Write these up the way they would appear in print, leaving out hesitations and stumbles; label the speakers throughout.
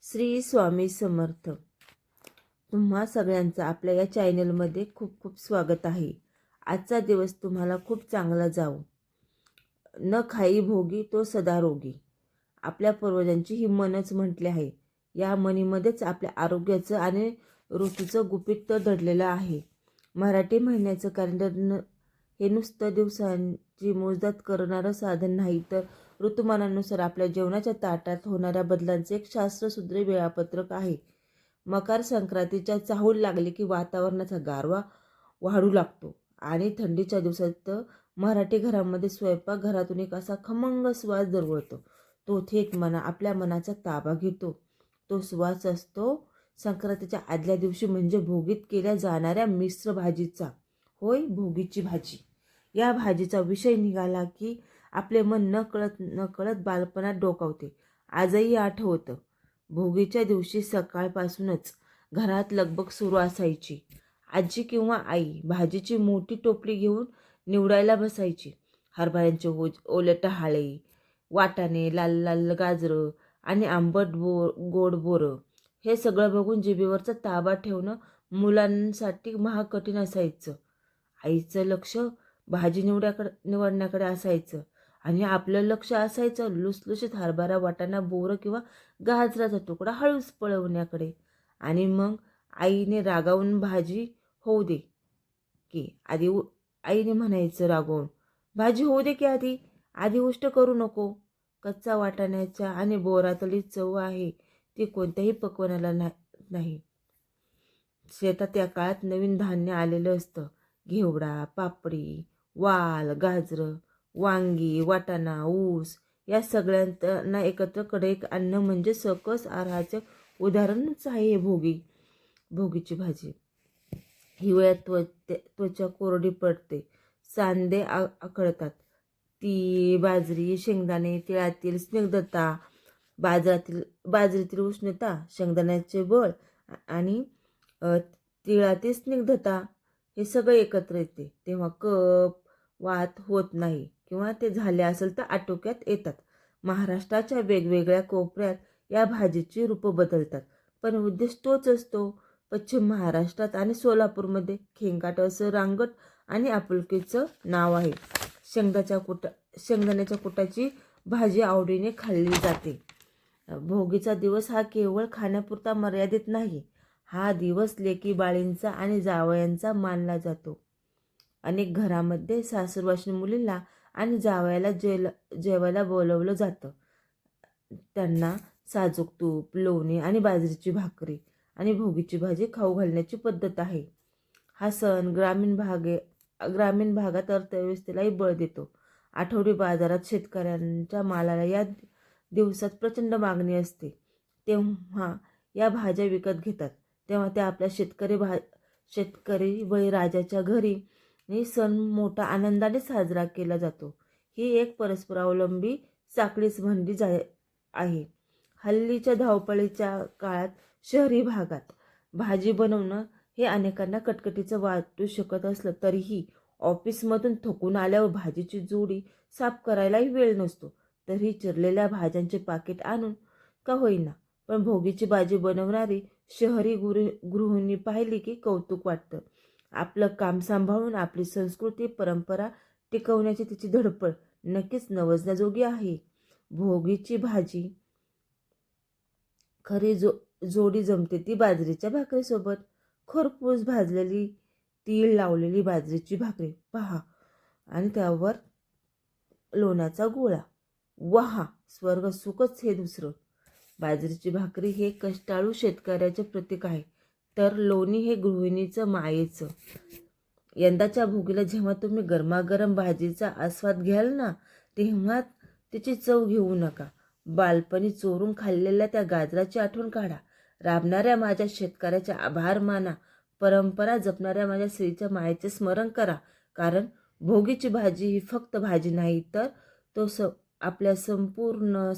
Speaker 1: श्री स्वामी समर्थ. तुम्हा सगळ्यांचं आपल्या या चॅनलमध्ये खूप खूप स्वागत आहे. आजचा दिवस तुम्हाला खूप चांगला जावो. न खाई भोगी तो सदा रोगी. आपल्या पूर्वजांची ही म्हणच म्हटली आहे. या म्हणीमध्येच आपल्या आरोग्याचं आणि ऋतूचं गुपित दडलेलं आहे. मराठी महिन्याचं कॅलेंडर हे नुसतं दिवसांची मोजदाद करणारं साधन नाही, तर ऋतुमानानुसार आपल्या जेवणाच्या ताटात होणाऱ्या बदलांचे एक शास्त्रशुद्ध वेळापत्रक आहे. मकर संक्रांतीच्या चाहूल लागली की वातावरणाचा गारवा वाढू लागतो आणि थंडीच्या दिवसात मराठी घरामध्ये स्वयंपाकघरातून एक असा खमंग सुवास दरवळतो. तो थेट आपल्या मनाचा ताबा घेतो. तो सुवास असतो संक्रांतीच्या आदल्या दिवशी, म्हणजे भोगीत केल्या जाणाऱ्या मिश्र भाजीचा. होय, भोगीची भाजी. या भाजीचा विषय निघाला की आपले मन नकळत बालपणात डोकावते. आजही आठवतं, भोगीच्या दिवशी सकाळपासूनच घरात लगबग सुरू असायची. आजी किंवा आई भाजीची मोठी टोपली घेऊन निवडायला बसायची. हरभऱ्यांचे ओले टहाळे, वाटाणे, लाल लाल गाजरं आणि आंबट गोड बोरं, हे सगळं बघून जिभेवरचा ताबा ठेवणं मुलांसाठी महाकठीण असायचं. आईचं लक्ष भाजी निवडण्याकडे असायचं आणि आपलं लक्ष असायचं लुसलुशीत हरभरा, वाटाणा, बोरं किंवा गाजराचा तुकडा हळूच पळवण्याकडे. आणि मग आईने रागावून भाजी होऊ दे की आधी आईने म्हणायचं रागावून, भाजी होऊ दे की आधी उष्ट करू नको. कच्चा वाटाण्याच्या आणि बोरातली चव आहे ती कोणत्याही पकवानाला नाही. शेतात या काळात नवीन धान्य आलेलं असतं. घेवडा, पापडी, वाल, गाजरं, वांगी, वाटाणा, ऊस या सगळ्यांना एकत्र कढईत आणणं म्हणजे सकस आहाराचे उदाहरणच आहे हे भोगीची भाजी. हिवाळ्यात त्वचा कोरडी पडते, सांधे आखडतात. ती बाजरी, शेंगदाणे, तिळातील स्निग्धता, बाजरीतील उष्णता, शेंगदाण्याचे बळ आणि तिळातील स्निग्धता हे सगळं एकत्र येते तेव्हा कफ वात होत नाही, किंवा ते झाले असेल तर आटोक्यात येतात. महाराष्ट्राच्या वेगवेगळ्या कोपऱ्यात या भाजीची रूपं बदलतात, पण उद्देश तोच असतो. पश्चिम महाराष्ट्रात आणि सोलापूरमध्ये खेंगाट असं रांगट आणि आपुलकीचं नाव आहे. शेंगदाण्याच्या कुटाची भाजी आवडीने खाल्ली जाते. भोगीचा दिवस हा केवळ खाण्यापुरता मर्यादित नाही. हा दिवस लेकी बाळींचा आणि जावयांचा मानला जातो. अनेक घरामध्ये सासूरवाशीण मुलीला आणि जावयाला जेवायला बोलवलं जातं. त्यांना साजूक तूप, लोणी आणि बाजरीची भाकरी आणि भोगीची भाजी खाऊ घालण्याची पद्धत आहे. हा सण ग्रामीण भागात अर्थव्यवस्थेलाही बळ देतो. आठवडी बाजारात शेतकऱ्यांच्या मालाला या दिवसात प्रचंड मागणी असते. तेव्हा या भाज्या विकत घेतात. तेव्हा त्या आपल्या शेतकरी बळीराजाच्या घरी सण मोठा आनंदाने साजरा केला जातो. ही एक परस्परावलंबी साखळीच बनली आहे. हल्लीच्या धावपळीच्या काळात शहरी भागात भाजी बनवणं हे अनेकांना कटकटीचं वाटू शकत असलं तरीही ऑफिसमधून थकून आल्यावर भाजीची जोडी साफ करायलाही वेळ नसतो. तरी चिरलेल्या भाज्यांचे पाकिट आणून का होईना, पण भोगीची भाजी बनवणारी शहरी गृहिणी पाहिली की कौतुक वाटतं. आपलं काम सांभाळून आपली संस्कृती परंपरा टिकवण्याची तिची धडपड नक्कीच नवजण्याजोगी आहे. भोगीची भाजी खरी जोडी जमते ती बाजरीच्या भाकरीसोबत. खरपूस भाजलेली तीळ लावलेली बाजरीची भाकरी पहा, आणि त्यावर लोण्याचा गोळा. वाहा, स्वर्ग सुखच हे दुसरं. बाजरीची भाकरी हे कष्टाळू शेतकऱ्याचे प्रतीक आहे, तर लोणी हे गृहिणीचं मायेचं. यंदाच्या भोगीला जेव्हा तुम्ही गरमागरम भाजीचा आस्वाद घ्याल ना, तेव्हा तिची चव घेऊ नका. बालपणी चोरून खाल्लेल्या त्या गाजराची आठवण काढा. राबणाऱ्या माझ्या शेतकऱ्याचे आभार माना. परंपरा जपणाऱ्या माझ्या स्त्रीच्या मायेचे स्मरण करा. कारण भोगीची भाजी ही फक्त भाजी नाही, तर तो आपल्या संपूर्ण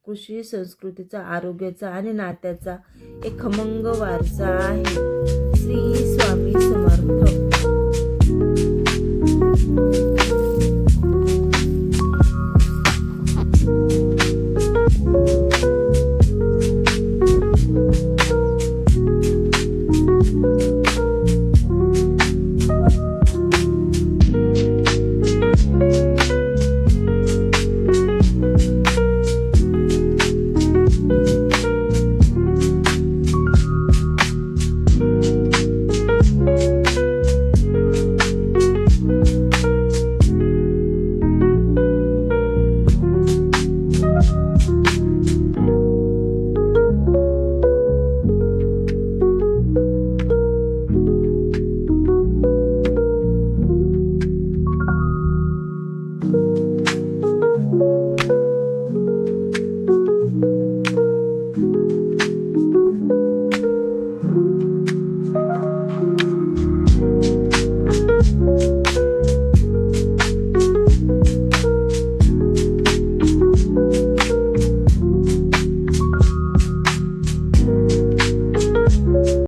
Speaker 1: कृषी संस्कृतीचा, आरोग्याचा आणि नात्याचा एक खमंग वारसा आहे. श्री स्वामी समर्थ.